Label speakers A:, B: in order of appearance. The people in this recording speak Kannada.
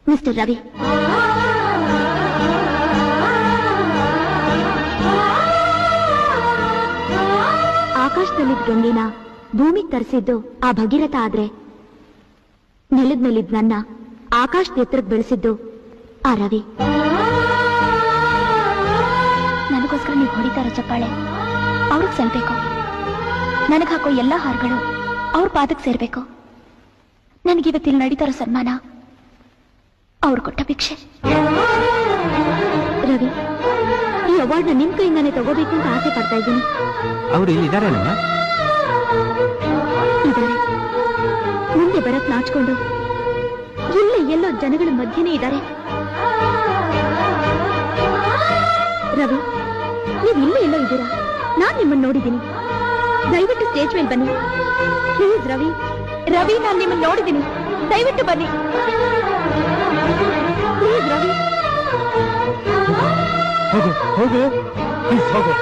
A: ಮಿಸ್ಟರ್ ರವಿ, ಆಕಾಶದಲ್ಲಿದ್ದ ಗಂಗೆನ ಭೂಮಿಗೆ ತರಿಸಿದ್ದು ಆ ಭಗೀರಥ ಆದ್ರೆ, ನೆಲದ ಮೇಲಿದ್ದ ನನ್ನ ಆಕಾಶದ ಎತ್ತರಕ್ಕೆ ಬೆಳೆಸಿದ್ದು ಆ ರವಿ. ನನಗೋಸ್ಕರ ನೀವು ಹೊಡಿತಾ ಇರೋ ಚಪ್ಪಾಳೆ ಅವ್ರಿಗೆ ಸಲ್ಬೇಕು. ನನಗೆ ಹಾಕೋ ಎಲ್ಲಾ ಹಾರಗಳು ಅವ್ರ ಪಾದಕ್ಕೆ ಸೇರ್ಬೇಕು. ನನಗಿವತ್ತಿಲ್ಲಿ ನಡೀತಾರೋ ಸನ್ಮಾನ ಅವ್ರು ಕೊಟ್ಟ ಭಿಕ್ಷೆ. ರವಿ, ಈ ಅವಾರ್ಡ್ನ ನಿಮ್ ಕೈಯಿಂದಾನೆ ತಗೋಬೇಕು ಅಂತ ಆಸೆ ಪಡ್ತಾ ಇದ್ದೀನಿ.
B: ಅವರು ಇಲ್ಲಿದ್ದಾರೆ,
A: ಇದ್ದಾರೆ. ಮುಂದೆ ಬರಕ್ ನಾಚ್ಕೊಂಡು ಇಲ್ಲೇ ಎಲ್ಲೋ ಜನಗಳ ಮಧ್ಯೆನೇ ಇದ್ದಾರೆ. ರವಿ, ನೀವು ಇಲ್ಲೇ ಎಲ್ಲೋ ಇದ್ದೀರಾ. ನಾನ್ ನಿಮ್ಮನ್ನು ನೋಡಿದ್ದೀನಿ. ದಯವಿಟ್ಟು ಸ್ಟೇಜ್ ಮೇಲೆ ಬನ್ನಿ ಪ್ಲೀಸ್. ರವಿ, ರವಿ, ನಾನು ನಿಮ್ಮನ್ನು ನೋಡಿದ್ದೀನಿ. ದಯವಿಟ್ಟು ಬನ್ನಿ ಪ್ಲೀಸ್. ರವಿ,
B: ಹೋಗು ಹೋಗು, ಪ್ಲೀಸ್ ಹೋಗು.